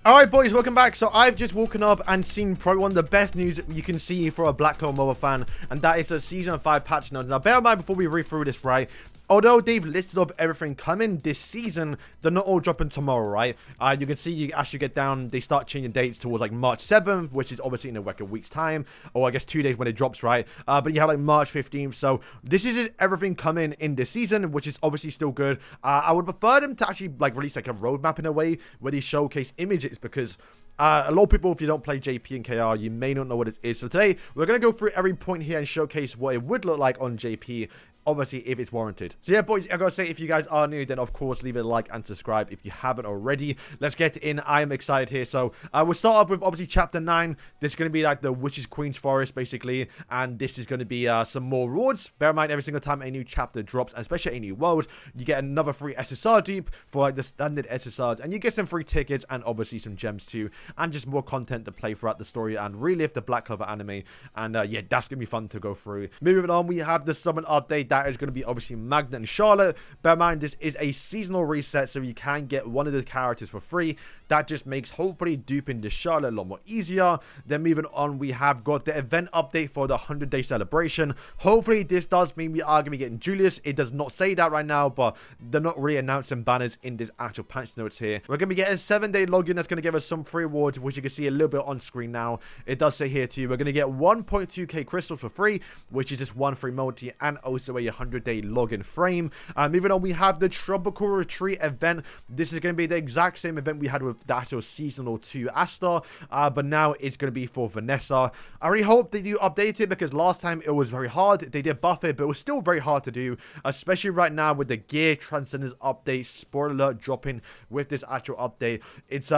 Alright boys, welcome back. So I've just woken up and seen probably one of the best news you can see for a Black Clover mobile fan, and that is the Season 5 patch notes. Now bear in mind before we read through this, right, although they've listed off everything coming this season, they're not all dropping tomorrow, right? You can see you actually get down, they start changing dates towards like March 7th, which is obviously in like a week's time, or I guess 2 days when it drops, right? But you have like March 15th, so this is everything coming in this season, which is obviously still good. I would prefer them to actually like release like a roadmap in a way where they showcase images, because a lot of people, if you don't play JP and KR, you may not know what it is. So today, we're going to go through every point here and showcase what it would look like on JP, obviously if it's warranted. So yeah boys, I gotta say, if you guys are new, then of course leave it a like and subscribe if you haven't already. Let's get in. I am excited here. So we'll start off with obviously chapter 9. This is going to be like the Witch's Queen's Forest basically, and this is going to be some more rewards. Bear in mind, every single time a new chapter drops, and especially a new world, you get another free SSR dupe for like the standard SSRs, and you get some free tickets and obviously some gems too, and just more content to play throughout the story and relive the Black Clover anime. And yeah, that's gonna be fun to go through. Moving on, we have the summon update. That is going to be obviously Magna and Charlotte. Bear in mind, this is a seasonal reset, so you can get one of the characters for free. That just makes hopefully duping the Charlotte a lot more easier. Then moving on, we have got the event update for the 100-day celebration. Hopefully this does mean we are going to be getting Julius. It does not say that right now, but they're not really announcing banners in this actual patch notes here. We're going to be getting a 7-day login that's going to give us some free rewards, which you can see a little bit on screen now. It does say here too, we're going to get 1.2k crystals for free, which is just one free multi, and also a 100-day login frame. Moving on, we have the Tropical Retreat event. This is going to be the exact same event we had with the actual seasonal 2 Asta, but now it's going to be for Vanessa. I really hope they do update it, because last time it was very hard. They did buff it, but it was still very hard to do, especially right now with the Gear Transcendence update. Spoiler alert, dropping with this actual update. It's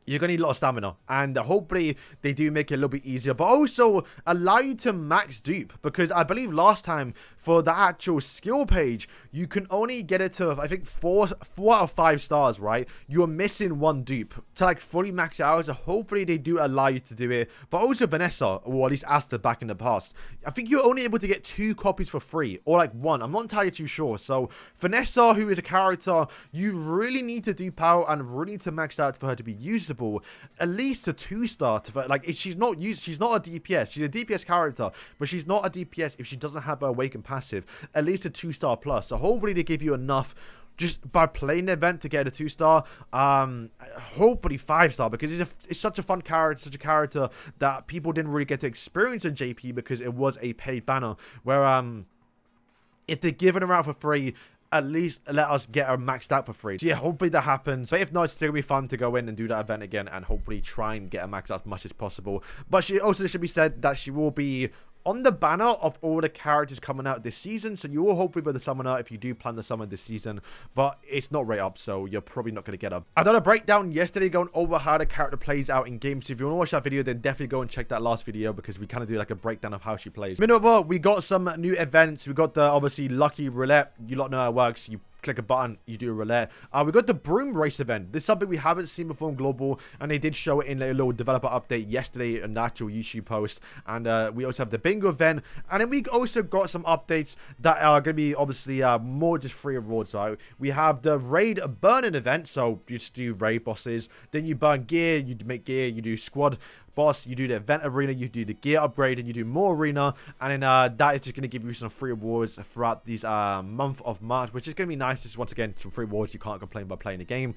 you're going to need a lot of stamina, and hopefully they do make it a little bit easier, but also allow you to max dupe, because I believe last time for the actual skill page, you can only get it to, I think, 4 out of 5 stars, right? You're missing 1 dupe to like fully max it out, so hopefully they do allow you to do it. But also Vanessa, or at least Asta back in the past, I think you're only able to get 2 copies for free, or like 1. I'm not entirely too sure. So Vanessa, who is a character you really need to dupe out and really need to max out for her to be usable, at least a 2-star. Like, she's not a DPS. She's a DPS character, but she's not a DPS if she doesn't have her awakened passive. At least a 2-star plus. So hopefully they give you enough just by playing the event to get a 2-star. Hopefully 5-star, because it's such a fun character, such a character that people didn't really get to experience in JP because it was a paid banner. Where if they're giving her out for free, at least let us get her maxed out for free. So yeah, hopefully that happens. But if not, it's still gonna be fun to go in and do that event again, and hopefully try and get her maxed out as much as possible. But she also should be said that she will be on the banner of all the characters coming out this season, so you will hopefully be the summoner if you do plan the summon this season, but it's not right up, so you're probably not going to get her. I done a breakdown yesterday going over how the character plays out in games, so if you want to watch that video, then definitely go and check that last video, because we kind of do like a breakdown of how she plays. Meanwhile, we got some new events. We got the obviously Lucky Roulette. You lot know how it works. You click a button, you do a roulette. We got the Broom Race event. This is something we haven't seen before in Global, and they did show it in a little developer update yesterday in the actual YouTube post. And we also have the Bingo event, and then we also got some updates that are going to be obviously more just free rewards. Right? We have the Raid Burning event, so you just do raid bosses, then you burn gear, you make gear, you do squad boss, you do the event arena, you do the gear upgrade, and you do more arena, and then that is just going to give you some free rewards throughout this month of March, which is going to be nice. Just once again, some free rewards. You can't complain about playing the game.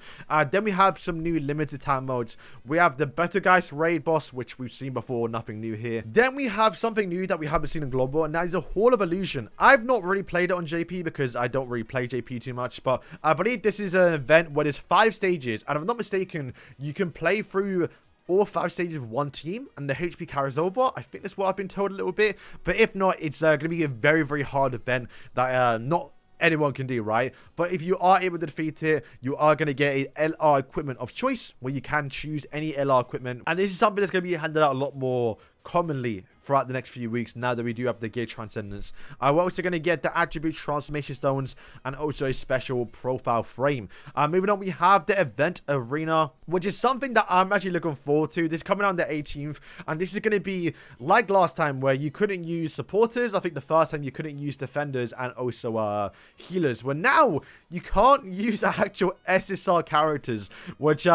Then we have some new limited time modes. We have the Better Guys raid boss, which we've seen before, nothing new here. Then we have something new that we haven't seen in Global, and that is a Hall of Illusion. I've not really played it on JP because I don't really play JP too much, but I believe this is an event where there's 5 stages, and if I'm not mistaken, you can play through all 5 stages of one team, and the HP carries over. I think that's what I've been told a little bit. But if not, it's going to be a very, very hard event that not anyone can do, right? But if you are able to defeat it, you are going to get an LR equipment of choice, where you can choose any LR equipment. And this is something that's going to be handed out a lot more commonly throughout the next few weeks, now that we do have the Gear Transcendence. We're also going to get the Attribute Transformation Stones, and also a special profile frame. Moving on, we have the Event Arena, which is something that I'm actually looking forward to. This is coming out on the 18th, and this is going to be like last time, where you couldn't use supporters. I think the first time you couldn't use defenders and also healers, where now you can't use actual SSR characters, which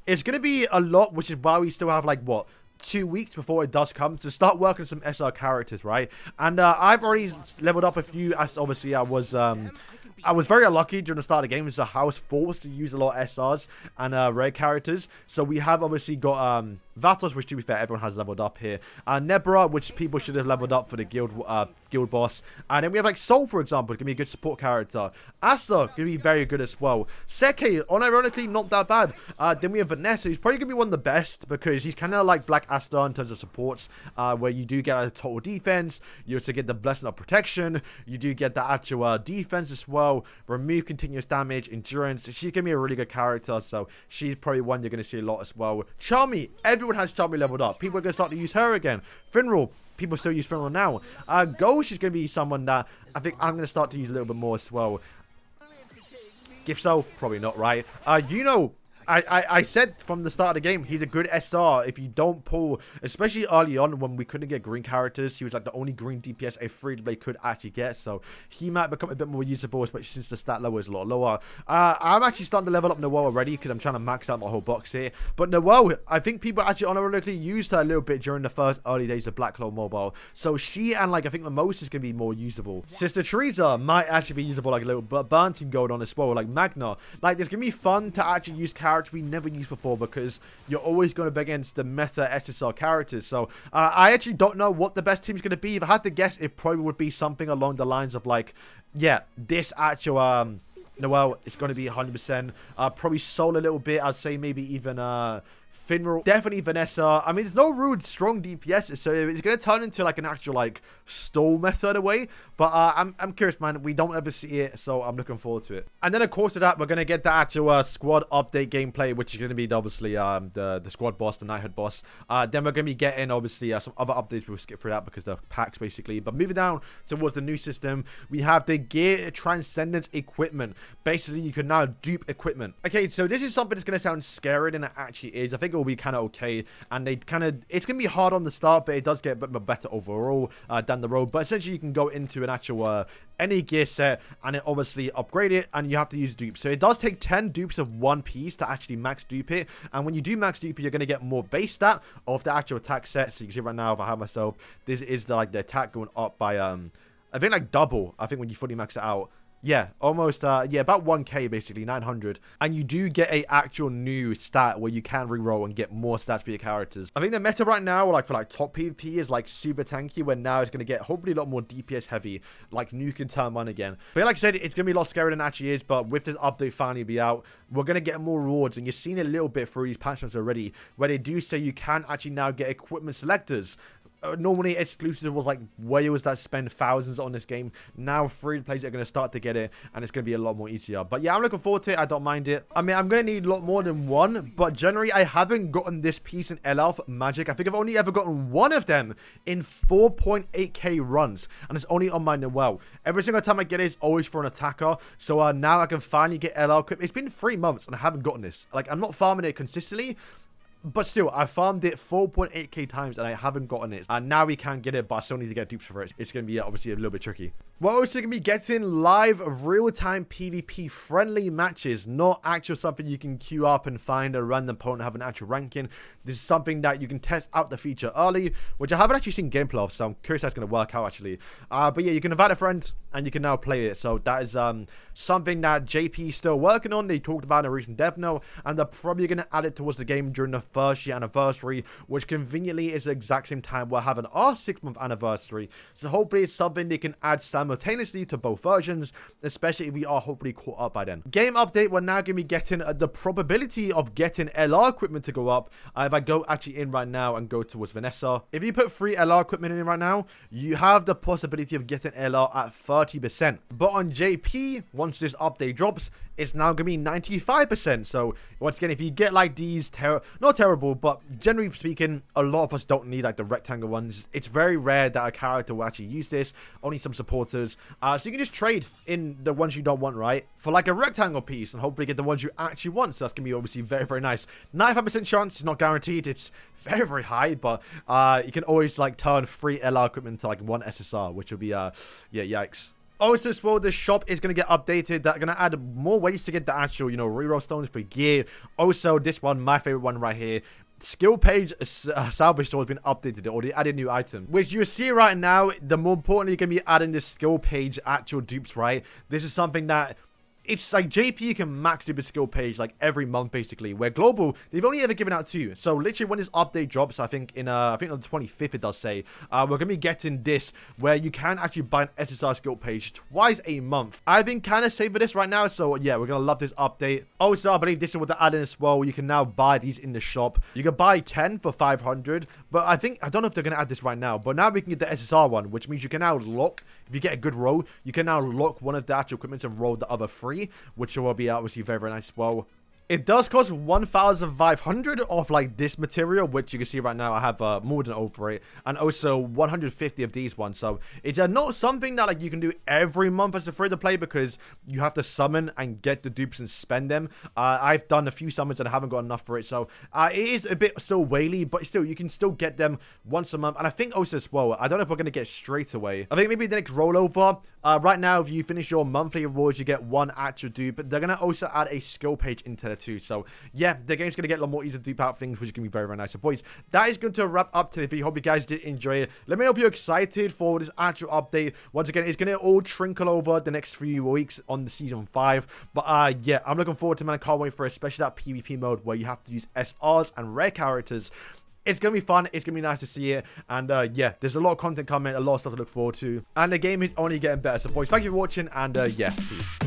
it's going to be a lot, which is why we still have like, what, 2 weeks before it does come to start working some SR characters, right? And I've already leveled up a few, as obviously I was very unlucky during the start of the game, so I was forced to use a lot of SRs and rare characters. So we have obviously got Vatos, which to be fair, everyone has leveled up here. Nebra, which people should have leveled up for the guild boss. And then we have like Soul, for example, can be a good support character. Asta can be very good as well. Seke, unironically, not that bad. Then we have Vanessa, who's probably gonna be one of the best because he's kind of like Black Asta in terms of supports, where you do get a total defense, you also get the blessing of protection, you do get the actual defense as well, remove continuous damage, endurance. She's gonna be a really good character, so she's probably one you're gonna see a lot as well. Charmy, everyone has Charmy leveled up. People are gonna start to use her again. Finral, people still use Finral now. Ghost is gonna be someone that I think I'm gonna start to use a little bit more as well. Gift Soul, probably not, right? You know, I said from the start of the game, he's a good SR. If you don't pull, especially early on when we couldn't get green characters, he was like the only green DPS a free-to-play could actually get. So he might become a bit more usable, especially since the stat level is a lot lower. I'm actually starting to level up Noelle already because I'm trying to max out my whole box here. But Noelle, I think people actually unironically used her a little bit during the first early days of Black Clover Mobile. So she and like I think Mimosa is going to be more usable. Sister Teresa might actually be usable like a little burn team going on as well. Like Magna. Like it's going to be fun to actually use characters we never used before because you're always going to be against the meta SSR characters. So I actually don't know what the best team is going to be. If I had to guess, it probably would be something along the lines of like, yeah, this actual Noelle is going to be 100%. Probably Soul a little bit. I'd say maybe even Finral, definitely Vanessa. I mean, there's no rude strong DPS, so it's going to turn into like an actual like stall meta in a way. But I'm curious, man. We don't ever see it, so I'm looking forward to it. And then of course to that, we're going to get the actual squad update gameplay, which is going to be obviously the squad boss, the knighthood boss. Then we're going to be getting obviously some other updates. We'll skip through that because they're packs basically. But moving down towards the new system, we have the gear transcendence equipment. Basically, you can now dupe equipment. Okay, so this is something that's going to sound scarier than it actually is. I think it will be kind of okay, and it's going to be hard on the start, but it does get a bit better overall down the road. But essentially, you can go into an actual any gear set and then obviously upgrade it, and you have to use dupes. So it does take 10 dupes of one piece to actually max dupe it, and when you do max dupe it, you're going to get more base stat of the actual attack set. So you can see right now, if I have myself, this is the attack going up by I think like double. I think when you fully max it out. Yeah, almost, yeah, about 1k basically, 900. And you do get a actual new stat where you can reroll and get more stats for your characters. I think the meta right now, like for like top PvP, is like super tanky, where now it's going to get hopefully a lot more DPS heavy, like Nuke and turn 1 again. But like I said, it's going to be a lot scarier than it actually is, but with this update finally be out, we're going to get more rewards, and you're seeing a little bit through these patch notes already, where they do say you can actually now get equipment selectors. Normally exclusive was like whales that spend thousands on this game. Now free players are going to start to get it, and it's going to be a lot more easier. But yeah, I'm looking forward to it. I don't mind it. I mean, I'm going to need a lot more than one, but generally I haven't gotten this piece in LR for Magic. I think I've only ever gotten one of them in 4.8k runs, and it's only on my Noelle. Every single time I get it is always for an attacker. So now I can finally get LR equipped. It's been 3 months and I haven't gotten this. Like, I'm not farming it consistently, but still, I farmed it 4.8k times and I haven't gotten it. And now we can get it, but I still need to get dupes for it. It's going to be obviously a little bit tricky. We're also going to be getting live real-time PvP friendly matches, not actual something you can queue up and find a random opponent have an actual ranking. This is something that you can test out the feature early, which I haven't actually seen gameplay of, so I'm curious how it's going to work out actually. But yeah, you can invite a friend and you can now play it. So that is something that JP is still working on. They talked about in a recent dev note, and they're probably going to add it towards the game during the first year anniversary, which conveniently is the exact same time we're having our 6-month anniversary. So hopefully it's something they can add simultaneously to both versions, especially if we are hopefully caught up by then. Game update, we're now going to be getting the probability of getting LR equipment to go up. If I go actually in right now and go towards Vanessa, if you put 3 LR equipment in right now, you have the possibility of getting LR at 30%. But on JP, once this update drops, it's now going to be 95%. So once again, if you get like these, not terrible, but generally speaking, a lot of us don't need like the rectangle ones. It's very rare that a character will actually use this, only some supporters. So you can just trade in the ones you don't want, right, for like a rectangle piece, and hopefully get the ones you actually want. So that's going to be obviously very, very nice. 95% chance, it's not guaranteed. It's very, very high, but you can always like turn 3 LR equipment to like 1 SSR, which will be, yeah, yikes. Also, as well, the shop is going to get updated. They're going to add more ways to get the actual, reroll stones for gear. Also, this one, my favorite one right here. Skill page salvage store has been updated, or they added new item, which you see right now. The more importantly, you're going to be adding this skill page actual dupes, right? This is something that it's like JP can max dupe a skill page like every month basically, where global they've only ever given out 2. So literally when this update drops, I think on the 25th it does say, we're gonna be getting this where you can actually buy an SSR skill page twice a month. I've been kind of saving for this right now, so yeah, we're gonna love this update. Also, I believe this is what they're adding as well. You can now buy these in the shop. You can buy 10 for 500, but I don't know if they're gonna add this right now, but now we can get the SSR one, which means you can now lock, if you get a good roll, you can now lock one of the actual equipments and roll the other 3, which will be obviously very, very nice. Well, it does cost 1,500 of like this material, which you can see right now I have more than over it, and also 150 of these ones. So it's not something that like you can do every month as a free to play, because you have to summon and get the dupes and spend them. I've done a few summons and I haven't got enough for it, so it is a bit still whaley, but still you can still get them once a month. And I think also as well, I don't know if we're going to get straight away. I think maybe the next rollover, right now if you finish your monthly rewards, you get 1 actual dupe, but they're going to also add a skill page into there too. So yeah, the game's going to get a lot more easy to dupe out things, which is going to be very, very nice. So boys, that is going to wrap up today video. Hope you guys did enjoy it. Let me know if you're excited for this actual update. Once again, it's going to all trickle over the next few weeks on the season 5. But yeah, I'm looking forward to it, man. I can't wait for it, especially that PvP mode where you have to use SRs and rare characters. It's going to be fun. It's going to be nice to see it. And yeah, there's a lot of content coming, a lot of stuff to look forward to. And the game is only getting better. So boys, thank you for watching, and yeah, peace.